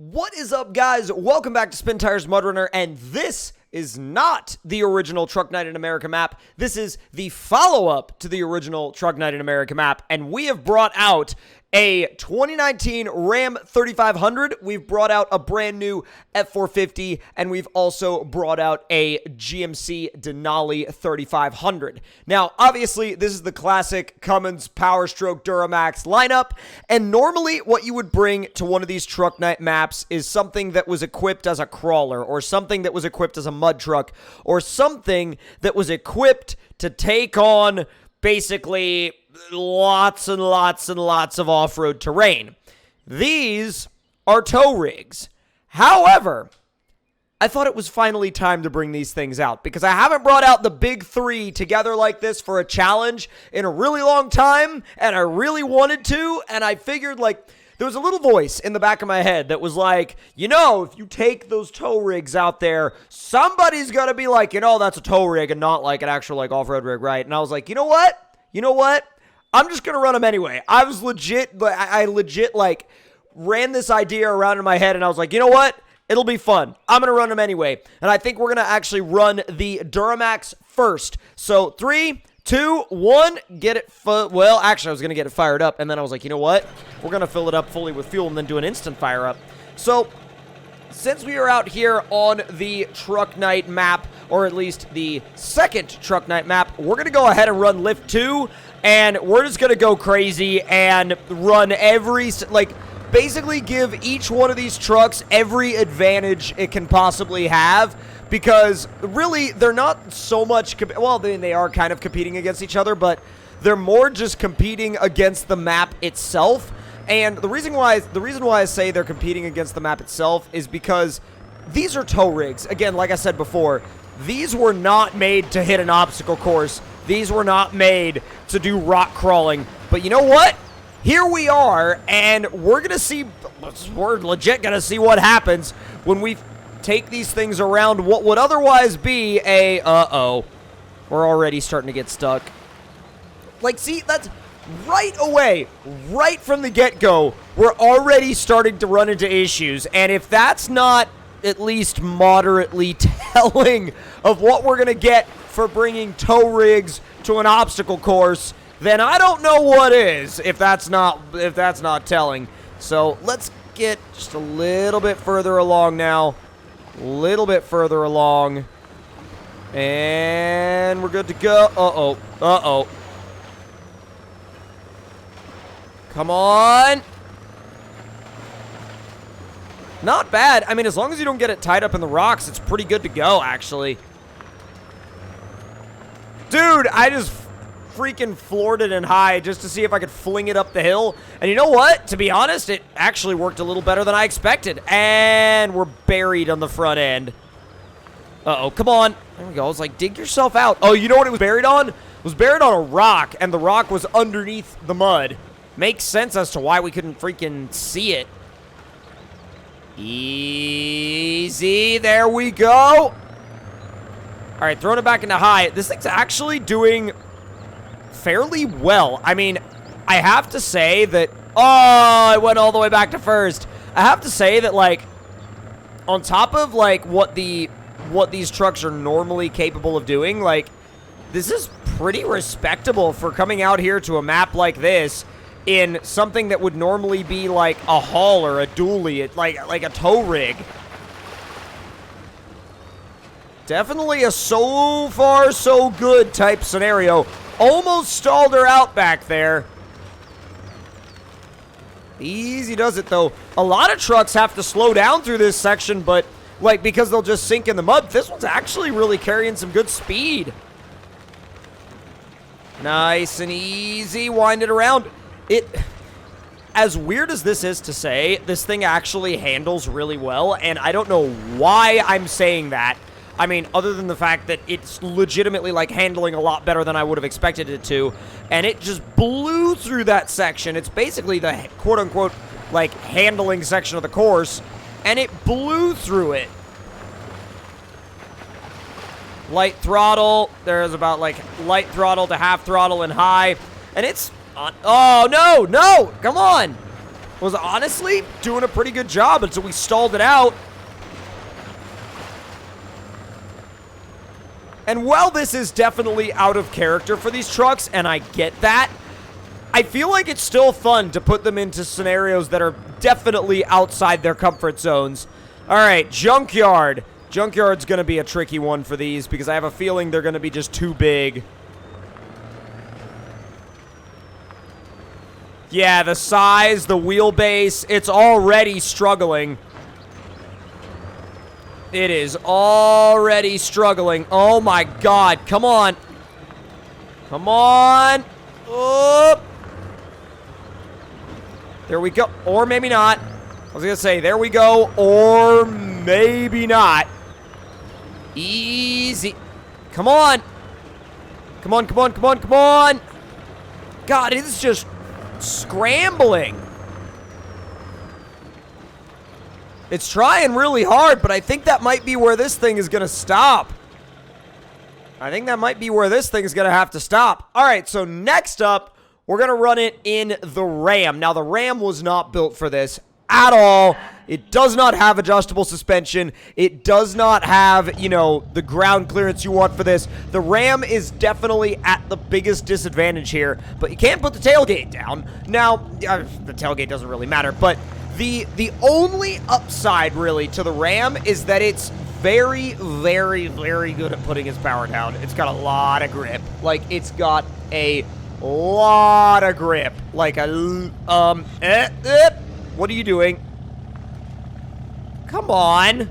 What is up, guys? Welcome back to SpinTires MudRunner, and this is not the original Truck Night in America map. This is the follow-up to the original Truck Night in America map, and we have brought out a 2019 Ram 3500. We've brought out a brand new F450, and we've also brought out a GMC Denali 3500. Now, obviously, this is the classic Cummins Powerstroke Duramax lineup, and normally what you would bring to one of these Truck Night maps is something that was equipped as a crawler, or something that was equipped as a mud truck, or something that was equipped to take on basically lots and lots and lots of off-road terrain. These are tow rigs. However, I thought it was finally time to bring these things out because I haven't brought out the big three together like this for a challenge in a really long time, and I really wanted to, and I figured, like, there was a little voice in the back of my head that was like, you know, if you take those tow rigs out there, somebody's gonna be like, you know, that's a tow rig and not like an actual, like, off-road rig, right? And I was like, you know what? I'm just going to run them anyway. I legit, like, ran this idea around in my head, and I was like, you know what? It'll be fun. I'm going to run them anyway. And I think we're going to actually run the Duramax first. So, 3, 2, 1, get it, well, actually, I was going to get it fired up, and then I was like, you know what? We're going to fill it up fully with fuel and then do an instant fire up. So, since we are out here on the Truck Night map, or at least the second Truck Night map, we're going to go ahead and run Lift 2, and we're just going to go crazy and run every, like, basically give each one of these trucks every advantage it can possibly have, because really, they're not so much, well, they are kind of competing against each other, but they're more just competing against the map itself. And the reason why I say they're competing against the map itself is because these are tow rigs. Again, like I said before, these were not made to hit an obstacle course. These were not made to do rock crawling. But you know what? Here we are, and we're legit gonna see what happens when we take these things around what would otherwise be a, we're already starting to get stuck. Like, see, that's right away, right from the get-go, we're already starting to run into issues. And if that's not at least moderately telling of what we're going to get for bringing tow rigs to an obstacle course, then I don't know what is, if that's not telling. So let's get just a little bit further along now. A little bit further along. And we're good to go. Uh-oh. Come on. Not bad. I mean, as long as you don't get it tied up in the rocks, it's pretty good to go, actually. Dude, I just freaking floored it in high just to see if I could fling it up the hill. And you know what? To be honest, it actually worked a little better than I expected. And we're buried on the front end. Uh-oh, come on. There we go. I was like, dig yourself out. Oh, you know what it was buried on? It was buried on a rock, and the rock was underneath the mud. Makes sense as to why we couldn't freaking see it. Easy. There we go. All right, throwing it back into high. This thing's actually doing fairly well. I mean, I have to say that... Oh, it went all the way back to first. I have to say that, like, on top of, like, what these trucks are normally capable of doing, like, this is pretty respectable for coming out here to a map like this in something that would normally be like a haul or a dually, like a tow rig. Definitely a so far so good type scenario. Almost stalled her out back there. Easy does it though. A lot of trucks have to slow down through this section, but like because they'll just sink in the mud. This one's actually really carrying some good speed. Nice and easy. Wind it around. As weird as this is to say, this thing actually handles really well, and I don't know why I'm saying that. I mean, other than the fact that it's legitimately, like, handling a lot better than I would have expected it to, and it just blew through that section. It's basically the quote-unquote, like, handling section of the course, and it blew through it. Light throttle. There's about, like, light throttle to half throttle and high, and it's... Oh, no, come on. was honestly doing a pretty good job until we stalled it out. And while this is definitely out of character for these trucks, and I get that, I feel like it's still fun to put them into scenarios that are definitely outside their comfort zones. All right, Junkyard. Junkyard's going to be a tricky one for these because I have a feeling they're going to be just too big. Yeah, the size, the wheelbase, it's already struggling. It is already struggling. Oh my God, come on. Come on. Oh. There we go. Or maybe not. I was going to say, there we go. Or maybe not. Easy. Come on. Come on, come on, come on, come on. God, it is just scrambling. It's trying really hard, but I think that might be where this thing is going to stop. I think that might be where this thing is going to have to stop. All right, so next up, we're going to run it in the Ram. Now, the Ram was not built for this at all. It does not have adjustable suspension. It does not have, you know, the ground clearance you want for this. The Ram is definitely at the biggest disadvantage here, but you can't put the tailgate down. Now, the tailgate doesn't really matter, but the only upside, really, to the Ram is that it's very, very, very good at putting its power down. It's got a lot of grip. Like, it's got a lot of grip. Like a, what are you doing? Come on.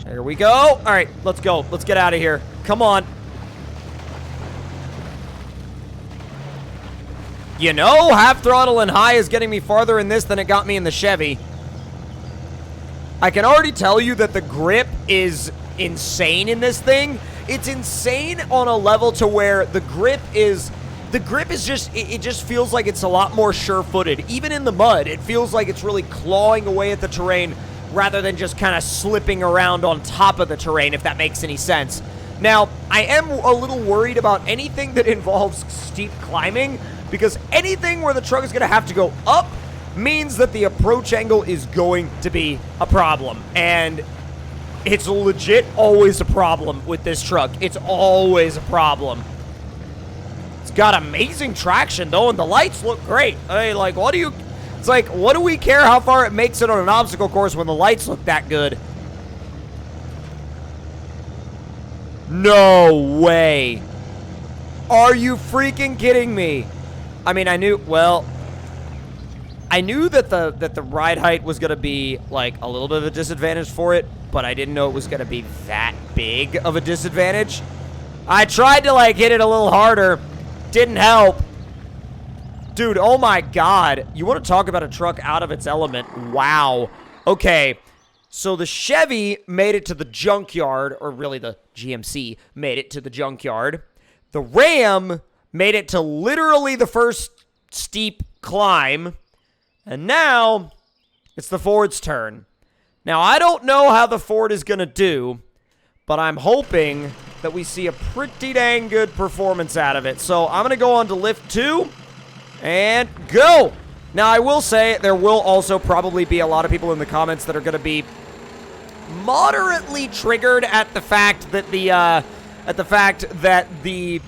There we go. All right, let's go. Let's get out of here. Come on. You know, half throttle and high is getting me farther in this than it got me in the Chevy. I can already tell you that the grip is insane in this thing. It's insane on a level to where the grip is just, it just feels like it's a lot more sure-footed. Even in the mud, it feels like it's really clawing away at the terrain rather than just kind of slipping around on top of the terrain, if that makes any sense. Now, I am a little worried about anything that involves steep climbing, because anything where the truck is going to have to go up means that the approach angle is going to be a problem. And it's legit always a problem with this truck. It's always a problem. It's got amazing traction, though, and the lights look great. Hey, like, what do you... It's like, what do we care how far it makes it on an obstacle course when the lights look that good? No way. Are you freaking kidding me? I mean, I knew that the ride height was going to be, like, a little bit of a disadvantage for it, but I didn't know it was going to be that big of a disadvantage. I tried to, like, hit it a little harder. Didn't help. Dude, oh my God. You want to talk about a truck out of its element? Wow. Okay, so the Chevy made it to the junkyard, or really the GMC made it to the junkyard. The Ram made it to literally the first steep climb. And now, it's the Ford's turn. Now, I don't know how the Ford is going to do, but I'm hoping that we see a pretty dang good performance out of it. So, I'm going to go on to lift 2, and go! Now, I will say, there will also probably be a lot of people in the comments that are going to be moderately triggered at the fact that the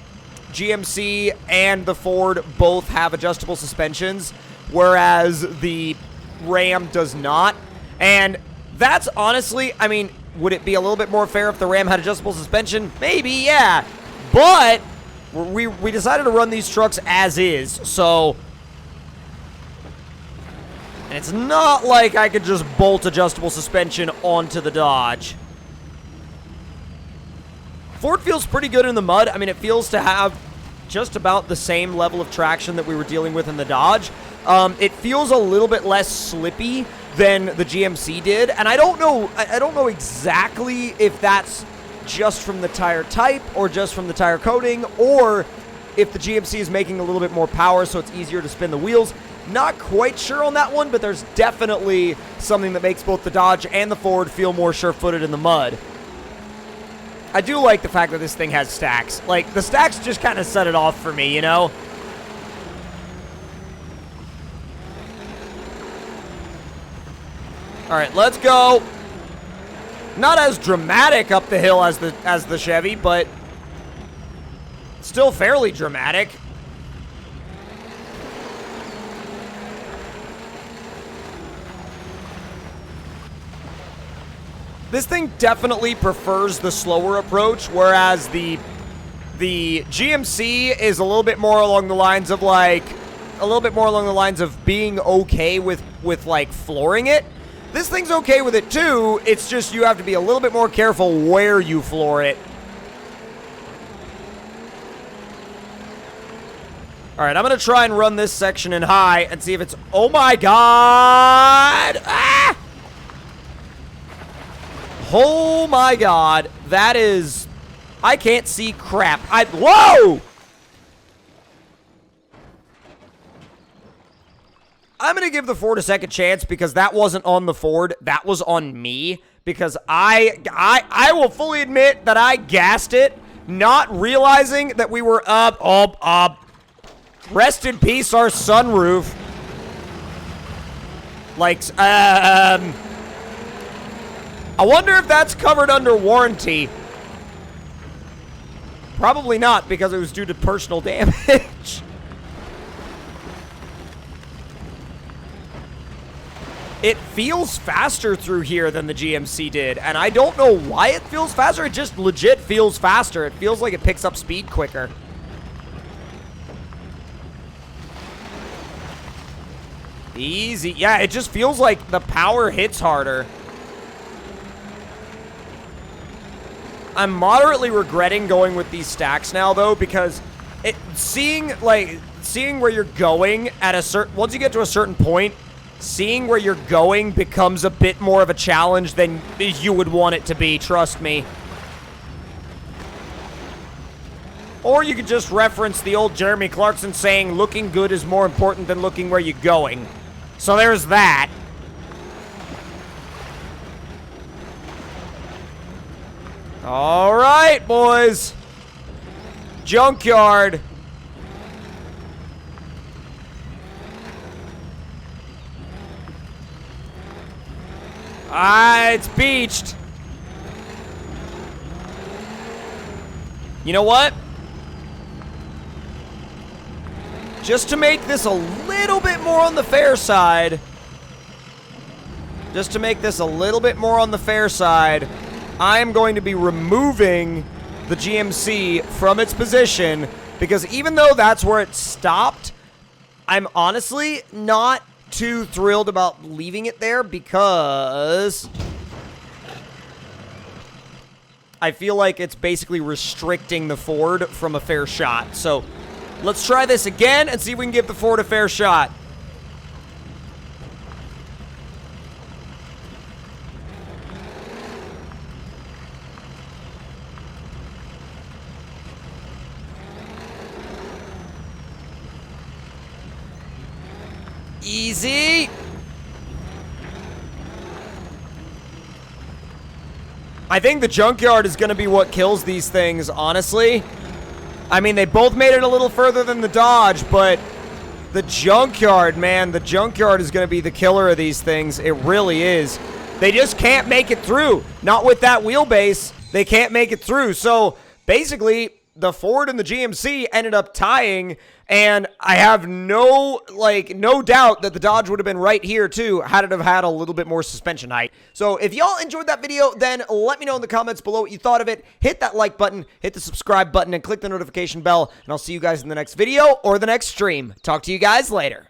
GMC and the Ford both have adjustable suspensions, whereas the Ram does not. And that's honestly, I mean, would it be a little bit more fair if the Ram had adjustable suspension? Maybe, yeah. But we decided to run these trucks as is, so... And it's not like I could just bolt adjustable suspension onto the Dodge. Ford feels pretty good in the mud. I mean, it feels to have just about the same level of traction that we were dealing with in the Dodge. It feels a little bit less slippy than the GMC did, and I don't know exactly if that's just from the tire type or just from the tire coating, or if the GMC is making a little bit more power so it's easier to spin the wheels. Not quite sure on that one, but there's definitely something that makes both the Dodge and the Ford feel more sure-footed in the mud. I do like the fact that this thing has stacks. Like, the stacks just kind of set it off for me, you know? All right, let's go. Not as dramatic up the hill as the Chevy, but still fairly dramatic. This thing definitely prefers the slower approach, whereas the GMC is a little bit more along the lines of being okay with like flooring it. This thing's okay with it too. It's just you have to be a little bit more careful where you floor it. All right, I'm gonna try and run this section in high and see if it's. Oh my God! Ah! Oh my God, that is. I can't see crap. Whoa! I'm going to give the Ford a second chance because that wasn't on the Ford. That was on me because I will fully admit that I gassed it, not realizing that we were up. Rest in peace, our sunroof. Like, I wonder if that's covered under warranty. Probably not, because it was due to personal damage. It feels faster through here than the GMC did, and I don't know why it feels faster. It just legit feels faster. It feels like it picks up speed quicker. Easy. Yeah, it just feels like the power hits harder. I'm moderately regretting going with these stacks now, though, because seeing where you're going at a certain, once you get to a certain point, seeing where you're going becomes a bit more of a challenge than you would want it to be, trust me. Or you could just reference the old Jeremy Clarkson saying, looking good is more important than looking where you're going. So there's that. All right, boys. Junkyard. It's beached. You know what? Just to make this a little bit more on the fair side. I am going to be removing the GMC from its position because even though that's where it stopped, I'm honestly not too thrilled about leaving it there because I feel like it's basically restricting the Ford from a fair shot. So let's try this again and see if we can give the Ford a fair shot. Easy. I think the Junkyard is going to be what kills these things, honestly. I mean, they both made it a little further than the Dodge, but the Junkyard, man, the Junkyard is going to be the killer of these things. It really is. They just can't make it through. Not with that wheelbase. They can't make it through. So, basically, the Ford and the GMC ended up tying, and I have no doubt that the Dodge would have been right here too had it have had a little bit more suspension height. So if y'all enjoyed that video, then let me know in the comments below what you thought of it. Hit that like button, hit the subscribe button, and click the notification bell, and I'll see you guys in the next video or the next stream. Talk to you guys later.